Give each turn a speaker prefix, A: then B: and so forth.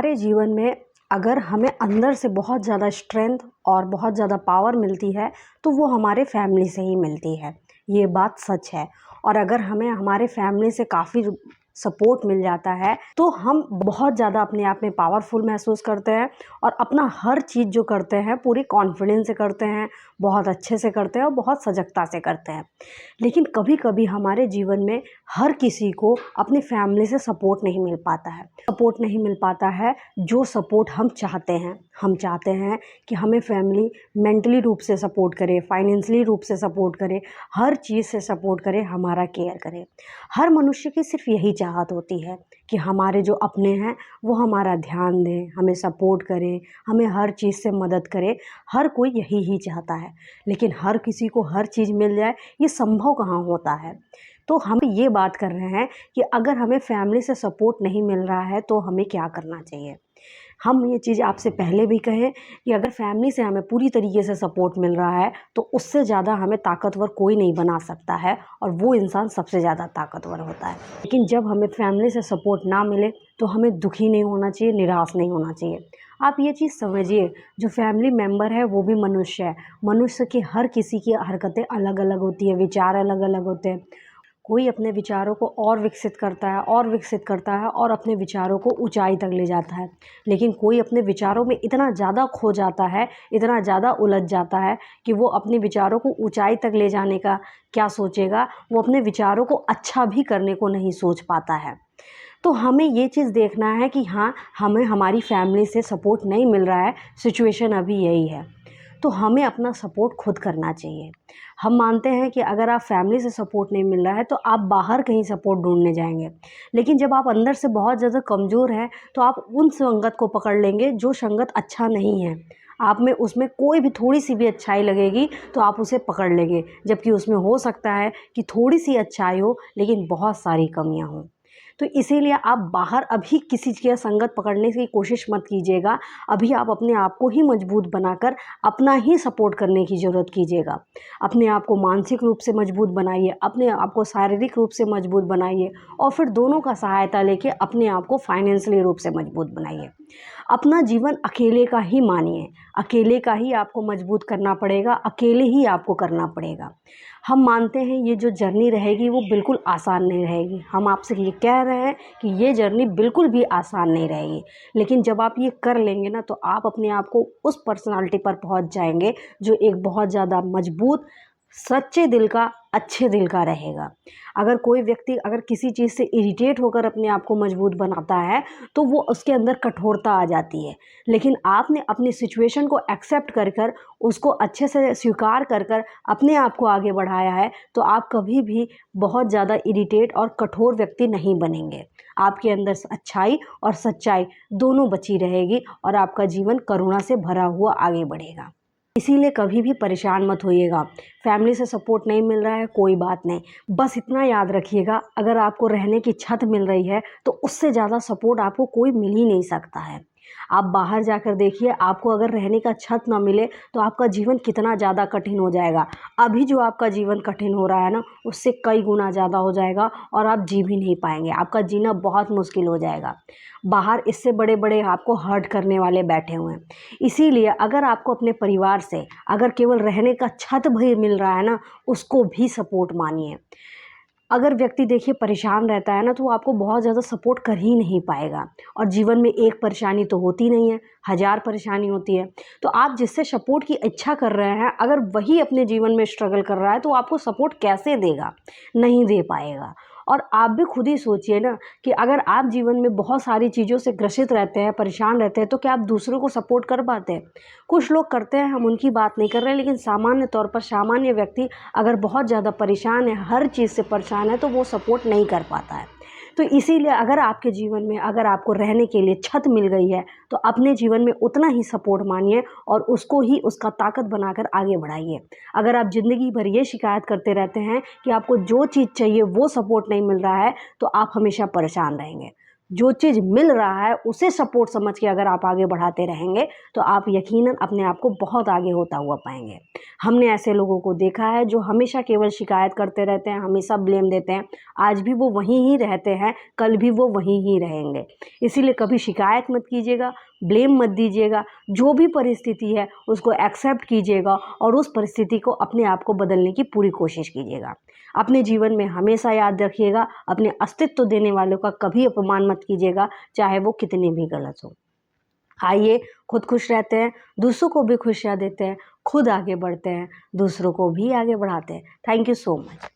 A: हमारे जीवन में अगर हमें अंदर से बहुत ज़्यादा स्ट्रेंथ और बहुत ज़्यादा पावर मिलती है तो वो हमारे फैमिली से ही मिलती है। ये बात सच है। और अगर हमें हमारे फैमिली से काफ़ी सपोर्ट मिल जाता है तो हम बहुत ज़्यादा अपने आप में पावरफुल महसूस करते हैं और अपना हर चीज़ जो करते हैं पूरी कॉन्फिडेंस से करते हैं, बहुत अच्छे से करते हैं और बहुत सजगता से करते हैं। लेकिन कभी कभी हमारे जीवन में हर किसी को अपनी फैमिली से सपोर्ट नहीं मिल पाता है। सपोर्ट नहीं मिल पाता है जो सपोर्ट हम चाहते हैं। हम चाहते हैं कि हमें फैमिली मेंटली रूप से सपोर्ट करे, फाइनेंशियली रूप से सपोर्ट करे, हर चीज़ से सपोर्ट करे, हमारा केयर करे। हर मनुष्य की सिर्फ यही चाहत होती है कि हमारे जो अपने हैं वो हमारा ध्यान दें, हमें सपोर्ट करें, हमें हर चीज़ से मदद करे। हर कोई यही ही चाहता है। लेकिन हर किसी को हर चीज़ मिल जाए ये संभव कहाँ होता है। तो हम ये बात कर रहे हैं कि अगर हमें फैमिली से सपोर्ट नहीं मिल रहा है तो हमें क्या करना चाहिए। हम ये चीज़ आपसे पहले भी कहें कि अगर फैमिली से हमें पूरी तरीके से सपोर्ट मिल रहा है तो उससे ज़्यादा हमें ताकतवर कोई नहीं बना सकता है और वो इंसान सबसे ज़्यादा ताकतवर होता है। लेकिन जब हमें फैमिली से सपोर्ट ना मिले तो हमें दुखी नहीं होना चाहिए, निराश नहीं होना चाहिए। आप ये चीज़ समझिए, जो फैमिली मेम्बर है वो भी मनुष्य है। मनुष्य की हर किसी की हरकतें अलग अलग होती है, विचार अलग अलग होते हैं। कोई अपने विचारों को और विकसित करता है और विकसित करता है और अपने विचारों को ऊंचाई तक ले जाता है। लेकिन कोई अपने विचारों में इतना ज़्यादा खो जाता है, इतना ज़्यादा उलझ जाता है कि वो अपने विचारों को ऊंचाई तक ले जाने का क्या सोचेगा, वो अपने विचारों को अच्छा भी करने को नहीं सोच पाता है। तो हमें ये चीज़ देखना है कि हाँ, हमें हमारी फैमिली से सपोर्ट नहीं मिल रहा है, सिचुएशन अभी यही है, तो हमें अपना सपोर्ट खुद करना चाहिए। हम मानते हैं कि अगर आप फैमिली से सपोर्ट नहीं मिल रहा है तो आप बाहर कहीं सपोर्ट ढूंढने जाएंगे। लेकिन जब आप अंदर से बहुत ज़्यादा कमज़ोर हैं तो आप उन संगत को पकड़ लेंगे जो संगत अच्छा नहीं है। आप में उसमें कोई भी थोड़ी सी भी अच्छाई लगेगी तो आप उसे पकड़ लेंगे, जबकि उसमें हो सकता है कि थोड़ी सी अच्छाई हो लेकिन बहुत सारी कमियां हों। तो इसीलिए आप बाहर अभी किसी की संगत पकड़ने की कोशिश मत कीजिएगा। अभी आप अपने आप को ही मजबूत बनाकर अपना ही सपोर्ट करने की ज़रूरत कीजिएगा। अपने आप को मानसिक रूप से मजबूत बनाइए, अपने आप को शारीरिक रूप से मजबूत बनाइए और फिर दोनों का सहायता लेके अपने आप को फाइनेंशियली रूप से मजबूत बनाइए। अपना जीवन अकेले का ही मानिए, अकेले का ही आपको मजबूत करना पड़ेगा, अकेले ही आपको करना पड़ेगा। हम मानते हैं ये जो जर्नी रहेगी वो बिल्कुल आसान नहीं रहेगी। हम आपसे ये कह रहे हैं कि ये जर्नी बिल्कुल भी आसान नहीं रहेगी। लेकिन जब आप ये कर लेंगे ना तो आप अपने आप को उस पर्सनालिटी पर पहुंच जाएंगे जो एक बहुत ज़्यादा मजबूत, सच्चे दिल का, अच्छे दिल का रहेगा। अगर कोई व्यक्ति अगर किसी चीज़ से इरिटेट होकर अपने आप को मजबूत बनाता है तो वो उसके अंदर कठोरता आ जाती है। लेकिन आपने अपनी सिचुएशन को एक्सेप्ट कर कर, उसको अच्छे से स्वीकार कर कर अपने आप को आगे बढ़ाया है तो आप कभी भी बहुत ज़्यादा इरिटेट और कठोर व्यक्ति नहीं बनेंगे। आपके अंदर अच्छाई और सच्चाई दोनों बची रहेगी और आपका जीवन करुणा से भरा हुआ आगे बढ़ेगा। इसीलिए कभी भी परेशान मत होइएगा। फैमिली से सपोर्ट नहीं मिल रहा है, कोई बात नहीं। बस इतना याद रखिएगा, अगर आपको रहने की छत मिल रही है तो उससे ज़्यादा सपोर्ट आपको कोई मिल ही नहीं सकता है। आप बाहर जाकर देखिए, आपको अगर रहने का छत ना मिले तो आपका जीवन कितना ज़्यादा कठिन हो जाएगा। अभी जो आपका जीवन कठिन हो रहा है ना, उससे कई गुना ज़्यादा हो जाएगा और आप जी भी नहीं पाएंगे। आपका जीना बहुत मुश्किल हो जाएगा। बाहर इससे बड़े बड़े आपको हर्ट करने वाले बैठे हुए हैं। इसीलिए अगर आपको अपने परिवार से अगर केवल रहने का छत भी मिल रहा है ना, उसको भी सपोर्ट मानिए। अगर व्यक्ति देखिए परेशान रहता है ना तो वो आपको बहुत ज़्यादा सपोर्ट कर ही नहीं पाएगा। और जीवन में एक परेशानी तो होती नहीं है, हज़ार परेशानी होती है। तो आप जिससे सपोर्ट की इच्छा कर रहे हैं, अगर वही अपने जीवन में स्ट्रगल कर रहा है तो आपको सपोर्ट कैसे देगा? नहीं दे पाएगा। और आप भी खुद ही सोचिए ना कि अगर आप जीवन में बहुत सारी चीज़ों से ग्रसित रहते हैं, परेशान रहते हैं, तो क्या आप दूसरों को सपोर्ट कर पाते हैं? कुछ लोग करते हैं, हम उनकी बात नहीं कर रहे हैं, लेकिन सामान्य तौर पर सामान्य व्यक्ति अगर बहुत ज़्यादा परेशान है, हर चीज़ से परेशान है, तो वो सपोर्ट नहीं कर पाता है। तो इसीलिए अगर आपके जीवन में अगर आपको रहने के लिए छत मिल गई है तो अपने जीवन में उतना ही सपोर्ट मानिए और उसको ही उसका ताकत बनाकर आगे बढ़ाइए। अगर आप ज़िंदगी भर ये शिकायत करते रहते हैं कि आपको जो चीज़ चाहिए वो सपोर्ट नहीं मिल रहा है तो आप हमेशा परेशान रहेंगे। जो चीज़ मिल रहा है उसे सपोर्ट समझ के अगर आप आगे बढ़ाते रहेंगे तो आप यकीनन अपने आप को बहुत आगे होता हुआ पाएंगे। हमने ऐसे लोगों को देखा है जो हमेशा केवल शिकायत करते रहते हैं, हमेशा ब्लेम देते हैं। आज भी वो वहीं ही रहते हैं, कल भी वो वहीं ही रहेंगे। इसीलिए कभी शिकायत मत कीजिएगा, ब्लेम मत दीजिएगा। जो भी परिस्थिति है उसको एक्सेप्ट कीजिएगा और उस परिस्थिति को अपने आप को बदलने की पूरी कोशिश कीजिएगा। अपने जीवन में हमेशा याद रखिएगा, अपने अस्तित्व देने वालों का कभी अपमान मत कीजिएगा, चाहे वो कितने भी गलत हो। आइए खुद खुश रहते हैं, दूसरों को भी खुशियाँ देते हैं, खुद आगे बढ़ते हैं, दूसरों को भी आगे बढ़ाते हैं। Thank you so much.